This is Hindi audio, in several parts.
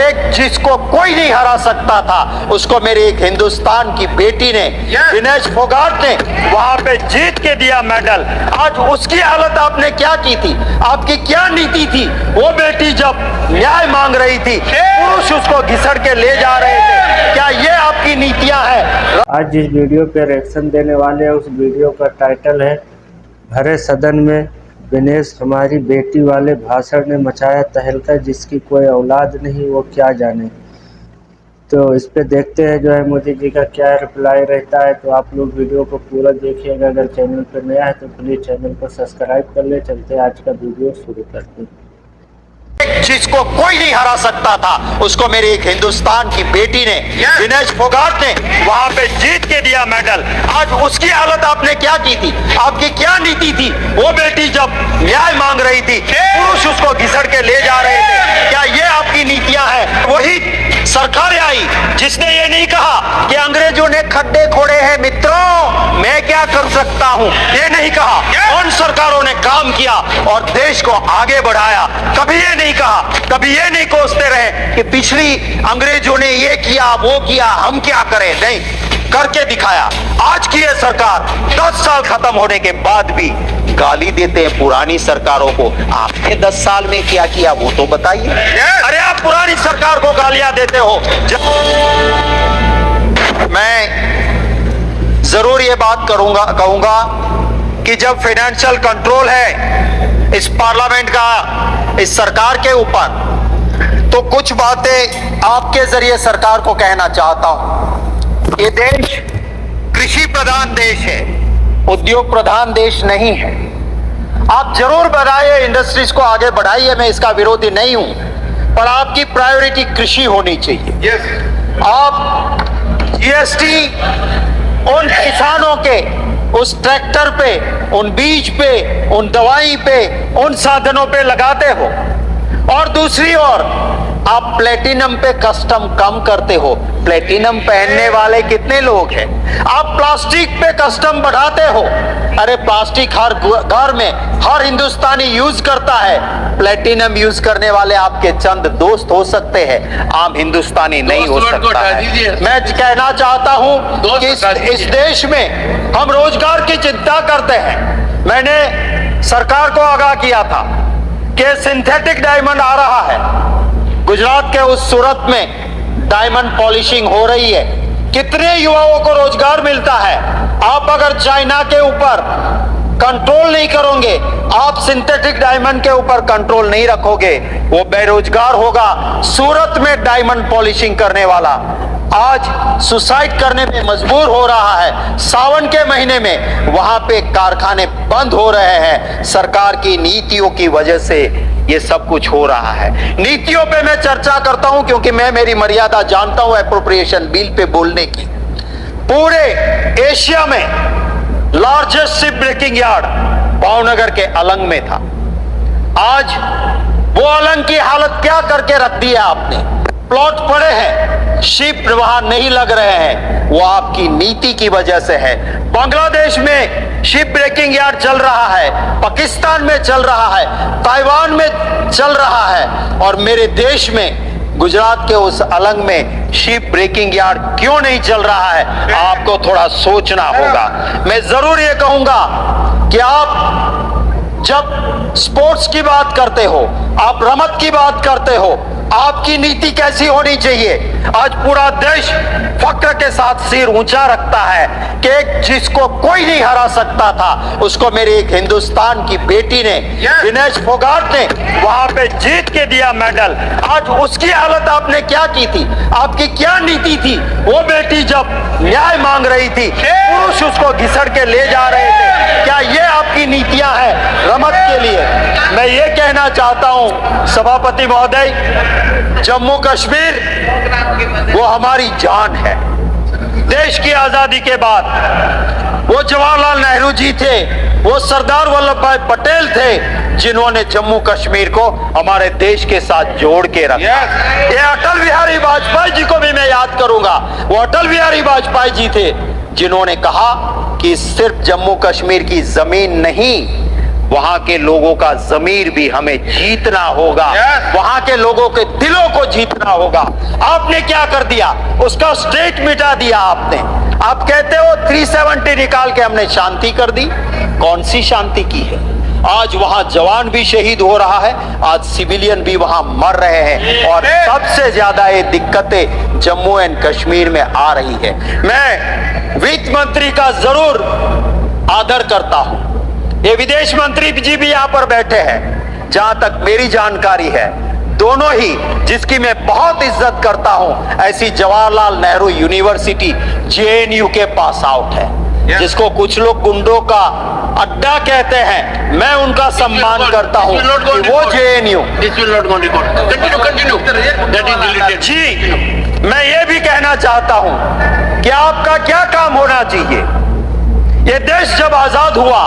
कि जिसको कोई नहीं हरा सकता था उसको मेरी एक हिंदुस्तान की बेटी ने, विनेश फोगाट ने वहां पे जीत के दिया मेडल। आज उसकी हालत आपने क्या की थी? आपकी क्या नीति थी? वो बेटी जब न्याय मांग रही थी, पुरुष उसको घिसड़ के ले जा रहे थे। क्या ये आपकी नीतियां हैं? आज जिस वीडियो पे रिएक्शन देने वाले हैं उस वीडियो का टाइटल है भरे सदन में विनेश हमारी बेटी वाले भाषण ने मचाया तहलका, जिसकी कोई औलाद नहीं वो क्या जाने। तो इस पे देखते हैं जो है मोदी जी का क्या रिप्लाई रहता है। तो आप लोग वीडियो को पूरा देखिएगा। अगर चैनल पर नया है तो प्लीज़ चैनल को सब्सक्राइब कर ले। चलते हैं आज का वीडियो शुरू करते हैं। जिसको कोई नहीं हरा सकता था उसको मेरी एक हिंदुस्तान की बेटी ने, विनेश फोगाट ने वहां पे जीत के दिया मेडल। आज उसकी हालत आपने क्या की थी? आपकी क्या नीति थी? वो बेटी जब न्याय मांग रही थी, पुरुष उसको घिसड़ के ले जा रहे थे। क्या ये आपकी नीतियां हैं? वही सरकार आई जिसने ये नहीं कहा कि अंग्रेजों ने खड्डे खोड़े हैं मित्रों, मैं क्या कर सकता हूं, ये नहीं कहा। उन सरकारों ने काम किया और देश को आगे बढ़ाया। कभी ये नहीं कहा, कभी ये नहीं कोसते रहे कि पिछली अंग्रेजों ने ये किया वो किया, हम क्या करें। नहीं, करके दिखाया। आज की ये सरकार 10 साल खत्म होने के बाद भी गाली देते हैं पुरानी सरकारों को। आपने 10 साल में क्या किया वो तो बताइए। अरे आप पुरानी सरकार को गालियां देते हो। मैं जरूर ये बात कहूंगा कि जब फाइनेंशियल कंट्रोल है इस पार्लियामेंट का, इस सरकार के ऊपर, तो कुछ बातें आपके जरिए सरकार को कहना चाहता हूं। ये देश कृषि प्रधान देश है, उद्योग प्रधान देश नहीं है। आप जरूर बढ़ाइए, इंडस्ट्रीज को आगे बढ़ाइए, मैं इसका विरोधी नहीं हूं, पर आपकी प्रायोरिटी कृषि होनी चाहिए। आप जीएसटी उन किसानों के उस ट्रैक्टर पे, उन बीज पे, उन दवाई पे, उन साधनों पे लगाते हो, और दूसरी ओर आप प्लेटिनम पे कस्टम कम करते हो। प्लेटिनम पहनने वाले कितने लोग हैं? आप प्लास्टिक पे कस्टम बढ़ाते हो। अरे प्लास्टिक हर घर में हर हिंदुस्तानी यूज करता है। प्लेटिनम यूज करने वाले आपके चंद दोस्त हो सकते हैं, आम हिंदुस्तानी नहीं हो सकता है। मैं कहना चाहता हूं कि इस देश में हम रोजगार की चिंता करते हैं। मैंने सरकार को आगाह किया था कि सिंथेटिक डायमंड आ रहा है। गुजरात के उस सूरत में डायमंड पॉलिशिंग हो रही है। कितने युवाओं को रोजगार मिलता है। आप अगर चाइना के ऊपर कंट्रोल नहीं करोगे, आप सिंथेटिक डायमंड के ऊपर कंट्रोल नहीं रखोगे, वो बेरोजगार होगा। सूरत में डायमंड पॉलिशिंग करने वाला आज सुसाइड करने में मजबूर हो रहा है। सावन के महीने में वहां पे कारखाने बंद हो रहे हैं। सरकार की नीतियों की वजह से ये सब कुछ हो रहा है। नीतियों पे मैं चर्चा करता हूं क्योंकि मैं मेरी मर्यादा जानता हूं एप्रोप्रिएशन बिल पे बोलने की। पूरे एशिया में largest ship breaking yard Bhavnagar के अलंग में था। आज वो अलंग की हालत क्या करके रख दी है आपने? प्लॉट पड़े हैं, शिप वहां नहीं लग रहे हैं, वो आपकी नीति की वजह से है। बांग्लादेश में शिप ब्रेकिंग यार्ड चल रहा है, पाकिस्तान में चल रहा है, ताइवान में चल रहा है, और मेरे देश में गुजरात के उस अलंग में शिप ब्रेकिंग यार्ड क्यों नहीं चल रहा है? आपको थोड़ा सोचना होगा। मैं जरूर ये कहूंगा कि आप जब स्पोर्ट्स की बात करते हो, आप रमत की बात करते हो, आपकी नीति कैसी होनी चाहिए? आज पूरा देश फक्र के साथ सिर ऊंचा रखता है कि जिसको कोई नहीं हरा सकता था उसको मेरी एक हिंदुस्तान की बेटी ने, विनेश फोगाट ने वहां पे जीत के दिया मेडल। आज उसकी हालत आपने क्या की थी? आपकी क्या नीति थी? वो बेटी जब न्याय मांग रही थी, पुरुष उसको घिसड़ के ले जा रहे थे। क्या ये आपकी नीतियां हैं रमत के लिए? मैं ये कहना चाहता हूं सभापति महोदय, जम्मू कश्मीर वो हमारी जान है। देश की आजादी के बाद वो जवाहरलाल नेहरू जी थे, वो सरदार वल्लभ भाई पटेल थे जिन्होंने जम्मू कश्मीर को हमारे देश के साथ जोड़ के रखा। ये अटल बिहारी वाजपेयी जी को भी मैं याद करूंगा। वो अटल बिहारी वाजपेयी जी थे जिन्होंने कहा कि सिर्फ जम्मू कश्मीर की जमीन नहीं, वहां के लोगों का जमीर भी हमें जीतना होगा। वहां के लोगों के दिलों को जीतना होगा। आपने क्या कर दिया? उसका स्टेट मिटा दिया आपने। आप कहते हो 370 निकाल के हमने शांति कर दी। कौन सी शांति की है? आज वहां जवान भी शहीद हो रहा है, आज सिविलियन भी वहां मर रहे हैं, और सबसे ज्यादा ये दिक्कतें जम्मू एंड कश्मीर में आ रही है। मैं वित्त मंत्री का जरूर आदर करता हूं। ये विदेश मंत्री जी भी यहां पर बैठे हैं। जहां तक मेरी जानकारी है, दोनों ही, जिसकी मैं बहुत इज्जत करता हूं, ऐसी जवाहरलाल नेहरू यूनिवर्सिटी JNU के पास आउट है, जिसको कुछ लोग गुंडों का अड्डा कहते हैं। मैं उनका सम्मान करता हूं कि वो JNU। जी, मैं ये भी कहना चाहता हूं कि आपका क्या काम होना चाहिए। ये देश जब आजाद हुआ,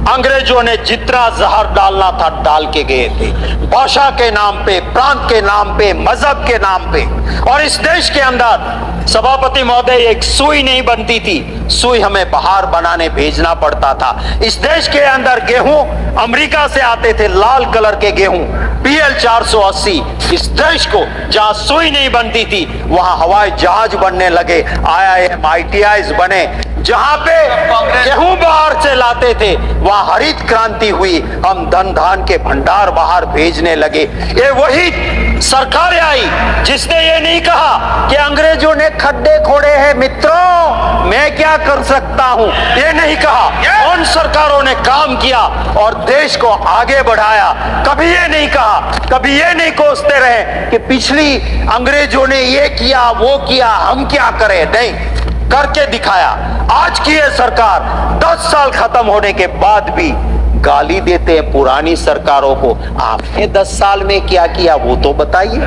अंग्रेजों ने जितना जहर डालना था डाल के गए थे, भाषा के नाम पे, प्रांत के नाम पे, मजहब के नाम पे। और इस देश के अंदर सभापति महोदय एक सुई नहीं बनती थी, सुई हमें बाहर बनाने भेजना पड़ता था। इस देश के अंदर गेहूं अमेरिका से आते थे, लाल कलर के गेहूं BL 480। इस देश को जहां सुई नहीं बनती थी, वहां हवाई जहाज बनने लगे, IIM ITIs बने। जहां पे गेहूं बाहर से लाते थे, वहां हरित क्रांति हुई, हम धन धान के भंडार बाहर भेजने लगे। ये वही सरकार आई जिसने ये नहीं कहा कि अंग्रेजों ने खड्डे खोड़े हैं मित्रों, मैं क्या कर सकता हूं, ये नहीं कहा। उन सरकारों ने काम किया और देश को आगे बढ़ाया। कभी ये नहीं कहा, कभी ये नहीं कोसते रहे कि पिछली अंग्रेजों ने ये किया, वो किया, हम क्या करें। नहीं, करके दिखाया। आज की ये सरकार 10 साल खत्म होने के बाद भी गाली देते हैं पुरानी सरकारों को। आपने 10 साल में क्या किया वो तो बताइए।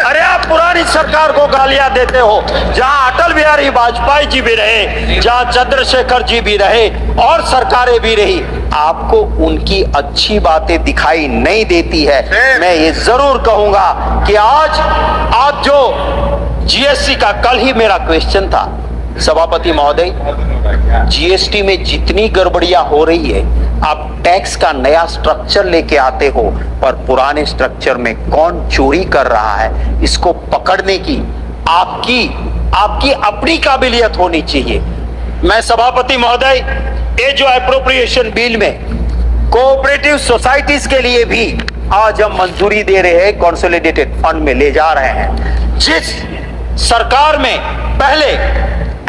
अरे आप पुरानी सरकार को गालियां देते हो, जहां अटल बिहारी वाजपेयी जी भी रहे, जहां चंद्रशेखर जी भी रहे और सरकारें भी रही, आपको उनकी अच्छी बातें दिखाई नहीं देती है। मैं ये जरूर कहूंगा कि आज आप जो GST का, कल ही मेरा क्वेश्चन था सभापति महोदय, GST में जितनी गड़बड़ियां हो रही है, आप टैक्स का नया स्ट्रक्चर लेके आते हो, पर पुराने स्ट्रक्चर में कौन चोरी कर रहा है, इसको पकड़ने की आपकी अपनी काबिलियत होनी चाहिए। मैं सभापति महोदय, ये जो एप्रोप्रिएशन बिल में कोऑपरेटिव सोसाइटीज के लिए भी आज हम मंजूरी दे रहे हैं, कंसोलिडेटेड फंड में ले जा रहे हैं। जिस सरकार में पहले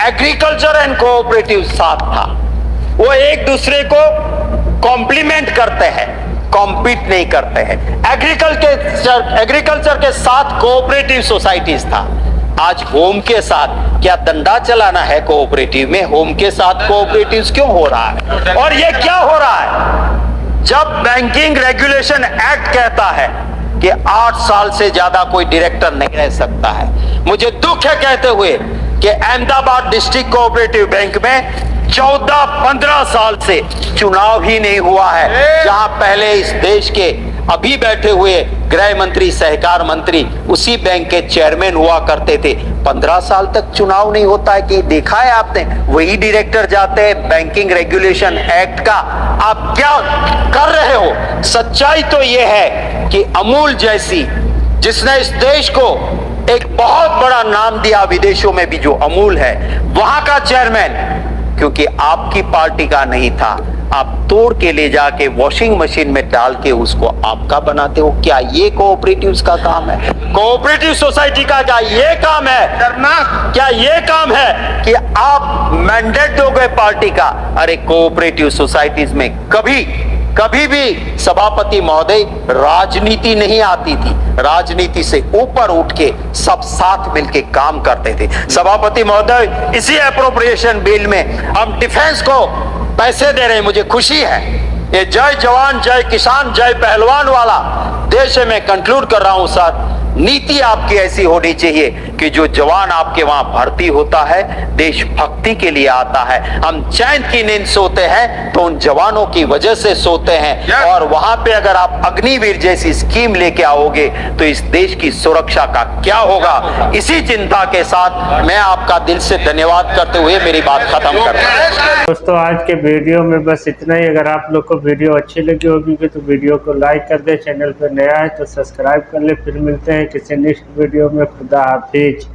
एग्रीकल्चर एंड कोऑपरेटिव साथ था, वो एक दूसरे को कॉम्प्लीमेंट करते हैं, कॉम्पीट नहीं करते हैं। एग्रीकल्चर के साथ कोऑपरेटिव सोसाइटीज था। आज होम के साथ क्या धंधा चलाना है कोऑपरेटिव में? होम के साथ कोऑपरेटिव्स क्यों हो रहा है? और ये क्या हो रहा है? जब बैंकिंग रेगुलेशन एक्ट कहता है कि 8 साल से ज्यादा कोई डायरेक्टर नहीं रह सकता है, मुझे दुख है कहते हुए कि अहमदाबाद डिस्ट्रिक्ट कोऑपरेटिव बैंक में 14-15 साल से चुनाव ही नहीं हुआ है। जहां पहले इस देश के अभी बैठे हुए गृह मंत्री, सहकार मंत्री उसी बैंक के चेयरमैन हुआ करते थे, 15 साल तक चुनाव नहीं होता है। कि देखा है आपने? वही डायरेक्टर जाते हैं। बैंकिंग रेगुलेशन एक्ट का आप क्या कर रहे हो? सच्चाई तो यह है कि अमूल जैसी, जिसने इस देश को एक बहुत बड़ा नाम दिया विदेशों में भी, जो अमूल है, वहां का चेयरमैन क्योंकि आपकी पार्टी का नहीं था, आप तोड़ के ले जाके वॉशिंग मशीन में डाल के उसको आपका बनाते हो। क्या ये कोऑपरेटिव्स का काम है? कोऑपरेटिव सोसाइटी का क्या ये काम है? क्या ये काम है कि आप मैंडेट दोगे पार्टी का? अरे कोऑपरेटिव सोसाइटीज में कभी भी सभापति महोदय राजनीति नहीं आती थी। राजनीति से ऊपर उठ के सब साथ मिलके काम करते थे। सभापति महोदय, इसी एप्रोप्रिएशन बिल में हम डिफेंस को पैसे दे रहे हैं, मुझे खुशी है। ये जय जवान जय किसान जय पहलवान वाला देश है। मैं कंक्लूड कर रहा हूं सर, नीति आपकी ऐसी होनी चाहिए कि जो जवान आपके वहां भर्ती होता है देशभक्ति के लिए आता है। हम चैन की नींद सोते हैं तो उन जवानों की वजह से सोते हैं। और वहां पे अगर आप अग्निवीर जैसी स्कीम लेके आओगे तो इस देश की सुरक्षा का क्या होगा। इसी चिंता के साथ मैं आपका दिल से धन्यवाद करते हुए मेरी बात खत्म करता हूं। दोस्तों आज के वीडियो में बस इतना ही। अगर आप लोग को वीडियो अच्छी लगी होगी तो वीडियो को लाइक कर दे, चैनल पर नया है तो सब्सक्राइब कर ले। फिर मिलते हैं किसी नेक्स्ट वीडियो में। खुदा हाफिज।